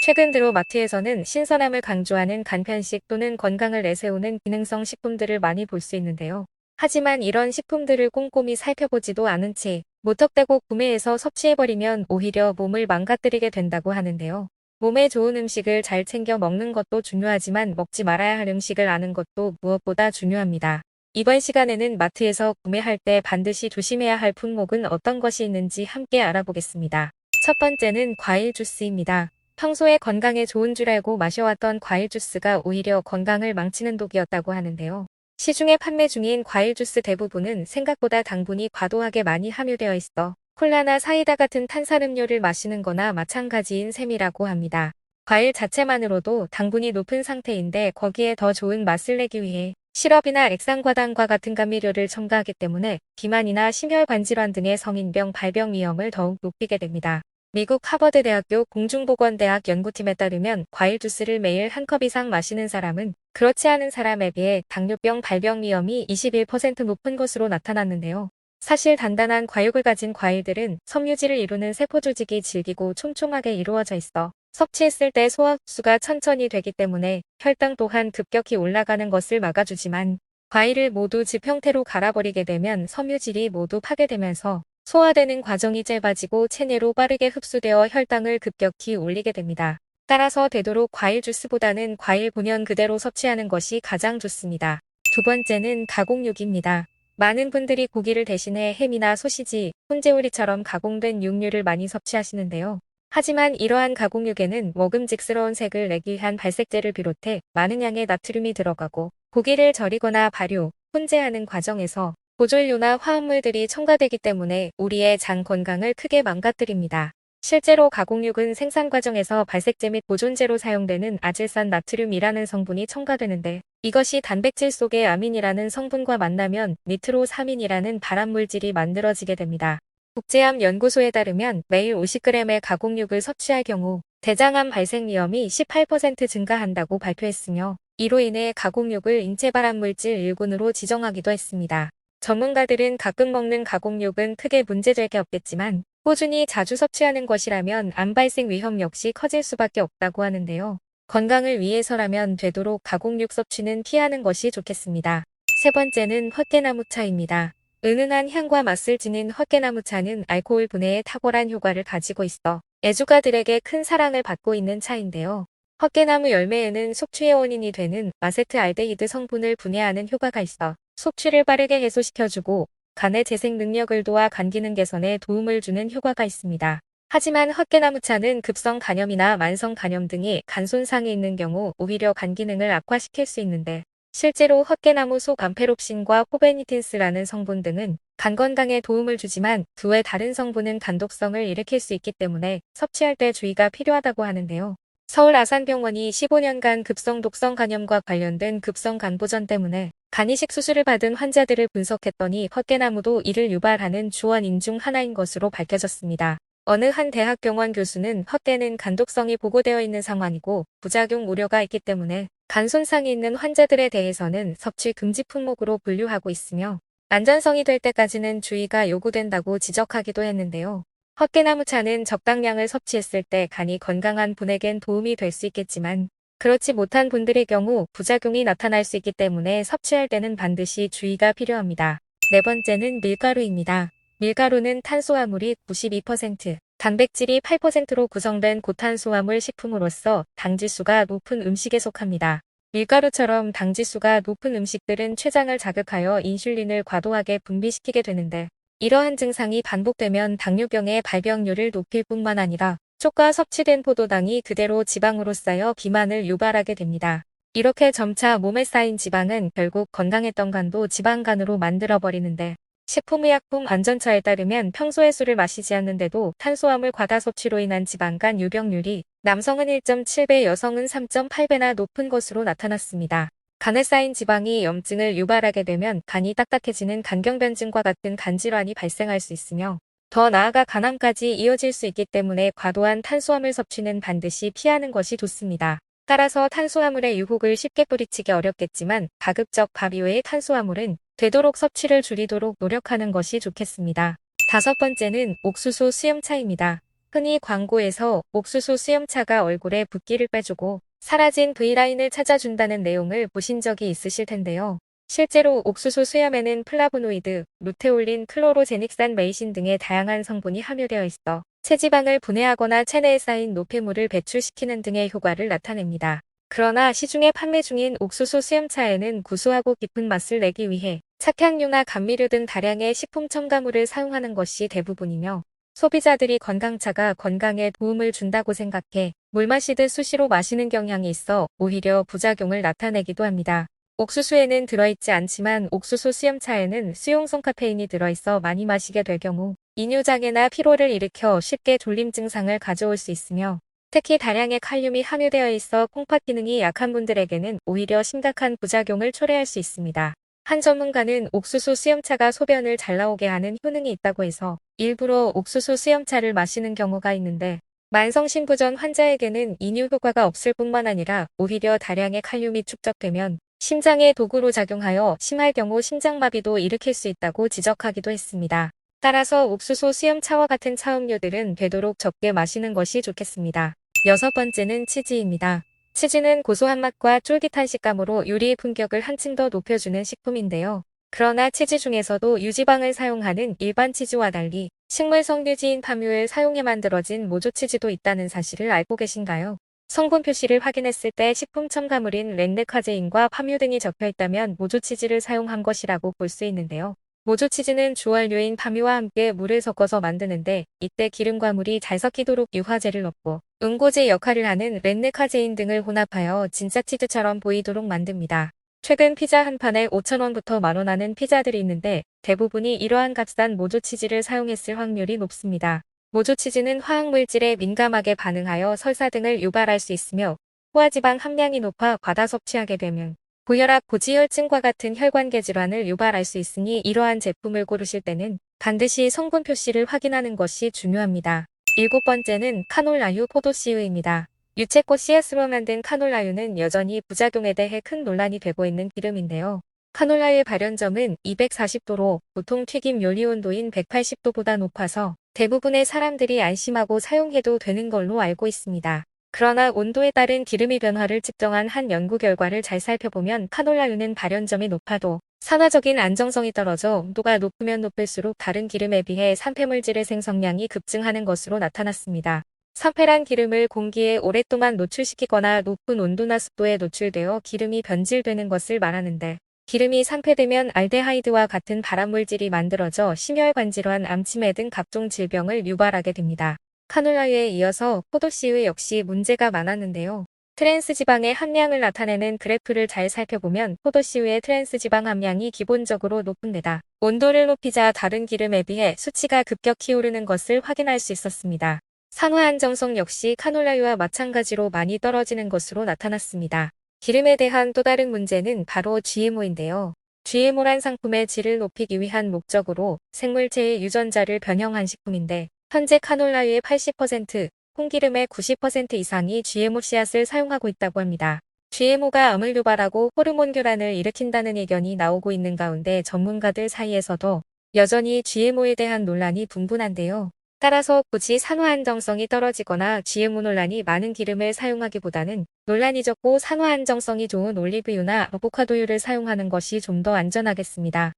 최근 들어 마트에서는 신선함을 강조하는 간편식 또는 건강을 내세우는 기능성 식품들을 많이 볼 수 있는데요. 하지만 이런 식품들을 꼼꼼히 살펴보지도 않은 채 무턱대고 구매해서 섭취해버리면 오히려 몸을 망가뜨리게 된다고 하는데요. 몸에 좋은 음식을 잘 챙겨 먹는 것도 중요하지만 먹지 말아야 할 음식을 아는 것도 무엇보다 중요합니다. 이번 시간에는 마트에서 구매할 때 반드시 조심해야 할 품목은 어떤 것이 있는지 함께 알아보겠습니다. 첫 번째는 과일 주스입니다. 평소에 건강에 좋은 줄 알고 마셔왔던 과일 주스가 오히려 건강을 망치는 독이었다고 하는데요. 시중에 판매 중인 과일 주스 대부분은 생각보다 당분이 과도하게 많이 함유되어 있어 콜라나 사이다 같은 탄산음료를 마시는 거나 마찬가지인 셈이라고 합니다. 과일 자체만으로도 당분이 높은 상태인데 거기에 더 좋은 맛을 내기 위해 시럽이나 액상과당과 같은 감미료를 첨가하기 때문에 비만이나 심혈관 질환 등의 성인병 발병 위험을 더욱 높이게 됩니다. 미국 하버드대학교 공중보건대학 연구팀에 따르면 과일 주스를 매일 한 컵 이상 마시는 사람은 그렇지 않은 사람에 비해 당뇨병 발병 위험이 21% 높은 것으로 나타났는데요. 사실 단단한 과육을 가진 과일들은 섬유질을 이루는 세포조직이 질기고 촘촘하게 이루어져 있어 섭취했을 때 소화 흡수가 천천히 되기 때문에 혈당 또한 급격히 올라가는 것을 막아주지만 과일을 모두 즙 형태로 갈아버리게 되면 섬유질이 모두 파괴되면서 소화되는 과정이 짧아지고 체내로 빠르게 흡수되어 혈당을 급격히 올리게 됩니다. 따라서 되도록 과일 주스보다는 과일 본연 그대로 섭취하는 것이 가장 좋습니다. 두 번째는 가공육입니다. 많은 분들이 고기를 대신해 햄이나 소시지, 훈제오리처럼 가공된 육류를 많이 섭취하시는데요. 하지만 이러한 가공육에는 먹음직스러운 색을 내기 위한 발색제를 비롯해 많은 양의 나트륨이 들어가고 고기를 절이거나 발효, 훈제하는 과정에서 보존료나 화합물들이 첨가되기 때문에 우리의 장 건강을 크게 망가뜨립니다. 실제로 가공육은 생산 과정에서 발색제 및 보존제로 사용되는 아질산 나트륨이라는 성분이 첨가되는데 이것이 단백질 속의 아민이라는 성분과 만나면 니트로사민이라는 발암물질이 만들어지게 됩니다. 국제암 연구소에 따르면 매일 50g의 가공육을 섭취할 경우 대장암 발생 위험이 18% 증가한다고 발표했으며 이로 인해 가공육을 인체 발암물질 1군으로 지정하기도 했습니다. 전문가들은 가끔 먹는 가공육은 크게 문제될 게 없겠지만 꾸준히 자주 섭취하는 것이라면 암 발생 위험 역시 커질 수밖에 없다고 하는데요. 건강을 위해서라면 되도록 가공육 섭취는 피하는 것이 좋겠습니다. 세 번째는 헛개나무차입니다. 은은한 향과 맛을 지닌 헛개나무차는 알코올 분해에 탁월한 효과를 가지고 있어 애주가들에게 큰 사랑을 받고 있는 차인데요. 헛개나무 열매에는 속취의 원인이 되는 아세트알데히드 성분을 분해하는 효과가 있어 속취를 빠르게 해소시켜주고 간의 재생 능력을 도와 간 기능 개선에 도움을 주는 효과가 있습니다. 하지만 헛개나무차는 급성 간염이나 만성 간염 등의 간 손상이 있는 경우 오히려 간 기능을 악화시킬 수 있는데 실제로 헛개나무 속 암페롭신과 포베니틴스라는 성분 등은 간 건강에 도움을 주지만 그 외 다른 성분은 간독성을 일으킬 수 있기 때문에 섭취할 때 주의가 필요하다고 하는데요. 서울 아산병원이 15년간 급성 독성 간염과 관련된 급성 간보전 때문에 간이식 수술을 받은 환자들을 분석했더니 헛개나무도 이를 유발하는 주원인 중 하나인 것으로 밝혀졌습니다. 어느 한 대학병원 교수는 헛개는 간독성이 보고되어 있는 상황이고 부작용 우려가 있기 때문에 간 손상이 있는 환자들에 대해서는 섭취 금지 품목으로 분류하고 있으며 안전성이 될 때까지는 주의가 요구된다고 지적하기도 했는데요. 헛개나무차는 적당량을 섭취했을 때 간이 건강한 분에겐 도움이 될 수 있겠지만 그렇지 못한 분들의 경우 부작용이 나타날 수 있기 때문에 섭취할 때는 반드시 주의가 필요합니다. 네 번째는 밀가루입니다. 밀가루는 탄수화물이 92%, 단백질이 8%로 구성된 고탄수화물 식품으로서 당지수가 높은 음식에 속합니다. 밀가루처럼 당지수가 높은 음식들은 췌장을 자극하여 인슐린을 과도하게 분비시키게 되는데 이러한 증상이 반복되면 당뇨병의 발병률을 높일 뿐만 아니라 초과 섭취된 포도당이 그대로 지방으로 쌓여 비만을 유발하게 됩니다. 이렇게 점차 몸에 쌓인 지방은 결국 건강했던 간도 지방간으로 만들어버리는데 식품의약품 안전처에 따르면 평소에 술을 마시지 않는데도 탄수화물 과다 섭취로 인한 지방간 유병률이 남성은 1.7배, 여성은 3.8배나 높은 것으로 나타났습니다. 간에 쌓인 지방이 염증을 유발하게 되면 간이 딱딱해지는 간경변증과 같은 간질환이 발생할 수 있으며 더 나아가 간암까지 이어질 수 있기 때문에 과도한 탄수화물 섭취는 반드시 피하는 것이 좋습니다. 따라서 탄수화물의 유혹을 쉽게 뿌리치기 어렵겠지만 가급적 밥 이외의 탄수화물은 되도록 섭취를 줄이도록 노력하는 것이 좋겠습니다. 다섯 번째는 옥수수 수염차입니다. 흔히 광고에서 옥수수 수염차가 얼굴에 붓기를 빼주고 사라진 V라인을 찾아준다는 내용을 보신 적이 있으실 텐데요. 실제로 옥수수 수염에는 플라보노이드, 루테올린, 클로로제닉산 메이신 등의 다양한 성분이 함유되어 있어 체지방을 분해하거나 체내에 쌓인 노폐물을 배출시키는 등의 효과를 나타냅니다. 그러나 시중에 판매 중인 옥수수 수염차에는 구수하고 깊은 맛을 내기 위해 착향류나 감미료 등 다량의 식품 첨가물을 사용하는 것이 대부분이며 소비자들이 건강차가 건강에 도움을 준다고 생각해 물 마시듯 수시로 마시는 경향이 있어 오히려 부작용을 나타내기도 합니다. 옥수수에는 들어있지 않지만 옥수수 수염차에는 수용성 카페인이 들어있어 많이 마시게 될 경우 이뇨장애나 피로를 일으켜 쉽게 졸림 증상을 가져올 수 있으며 특히 다량의 칼륨이 함유되어 있어 콩팥 기능이 약한 분들에게는 오히려 심각한 부작용을 초래할 수 있습니다. 한 전문가는 옥수수 수염차가 소변을 잘 나오게 하는 효능이 있다고 해서 일부러 옥수수 수염차를 마시는 경우가 있는데 만성심부전 환자에게는 이뇨 효과가 없을 뿐만 아니라 오히려 다량의 칼륨이 축적되면 심장에 도구로 작용하여 심할 경우 심장마비도 일으킬 수 있다고 지적하기도 했습니다. 따라서 옥수수 수염차와 같은 차음료들은 되도록 적게 마시는 것이 좋겠습니다. 6번째는 치즈입니다. 치즈는 고소한 맛과 쫄깃한 식감으로 요리의 품격을 한층 더 높여주는 식품인데요. 그러나 치즈 중에서도 유지방을 사용하는 일반 치즈와 달리 식물 석유지인 파뮤를 사용해 만들어진 모조치즈도 있다는 사실을 알고 계신가요? 성분 표시를 확인했을 때 식품 첨가물인 랜드카제인과 파뮤 등이 적혀 있다면 모조치즈를 사용한 것이라고 볼 수 있는데요. 모조치즈는 주원료인 파뮤와 함께 물을 섞어서 만드는데 이때 기름과 물이 잘 섞이도록 유화제를 넣고 응고제 역할을 하는 랜드카제인 등을 혼합하여 진짜 치즈처럼 보이도록 만듭니다. 최근 피자 한 판에 5,000원부터 만원 하는 피자들이 있는데 대부분이 이러한 값싼 모조치즈를 사용했을 확률이 높습니다. 모조치즈는 화학물질에 민감하게 반응하여 설사 등을 유발할 수 있으며 포화지방 함량이 높아 과다 섭취하게 되면 고혈압, 고지혈증과 같은 혈관계 질환을 유발할 수 있으니 이러한 제품을 고르실 때는 반드시 성분 표시를 확인하는 것이 중요합니다. 7번째는 카놀라유 포도씨유입니다. 유채꽃 씨앗으로 만든 카놀라유는 여전히 부작용에 대해 큰 논란이 되고 있는 기름인데요. 카놀라유의 발연점은 240도로 보통 튀김 요리 온도인 180도보다 높아서 대부분의 사람들이 안심하고 사용해도 되는 걸로 알고 있습니다. 그러나 온도에 따른 기름의 변화를 측정한 한 연구 결과를 잘 살펴보면 카놀라유는 발연점이 높아도 산화적인 안정성이 떨어져 온도가 높으면 높을수록 다른 기름에 비해 산패물질의 생성량이 급증하는 것으로 나타났습니다. 산패란 기름을 공기에 오랫동안 노출시키거나 높은 온도나 습도에 노출되어 기름이 변질되는 것을 말하는데 기름이 산패되면 알데하이드와 같은 발암물질이 만들어져 심혈관 질환, 암치매 등 각종 질병을 유발하게 됩니다. 카놀라유에 이어서 포도씨유 역시 문제가 많았는데요. 트랜스지방의 함량을 나타내는 그래프를 잘 살펴보면 포도씨유의 트랜스지방 함량이 기본적으로 높은 데다 온도를 높이자 다른 기름에 비해 수치가 급격히 오르는 것을 확인할 수 있었습니다. 산화 안정성 역시 카놀라유와 마찬가지로 많이 떨어지는 것으로 나타났습니다. 기름에 대한 또 다른 문제는 바로 GMO인데요. GMO란 상품의 질을 높이기 위한 목적으로 생물체의 유전자를 변형한 식품인데 현재 카놀라유의 80%, 콩기름의 90% 이상이 GMO 씨앗을 사용하고 있다고 합니다. GMO가 암을 유발하고 호르몬 교란을 일으킨다는 의견이 나오고 있는 가운데 전문가들 사이에서도 여전히 GMO에 대한 논란이 분분한데요. 따라서 굳이 산화 안정성이 떨어지거나 GMO 논란이 많은 기름을 사용하기보다는 논란이 적고 산화 안정성이 좋은 올리브유나 아보카도유를 사용하는 것이 좀 더 안전하겠습니다.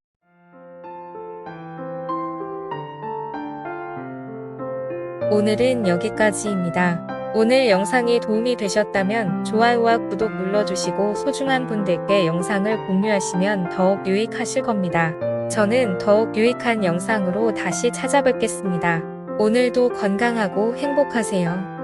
오늘은 여기까지입니다. 오늘 영상이 도움이 되셨다면 좋아요와 구독 눌러주시고 소중한 분들께 영상을 공유하시면 더욱 유익하실 겁니다. 저는 더욱 유익한 영상으로 다시 찾아뵙겠습니다. 오늘도 건강하고 행복하세요.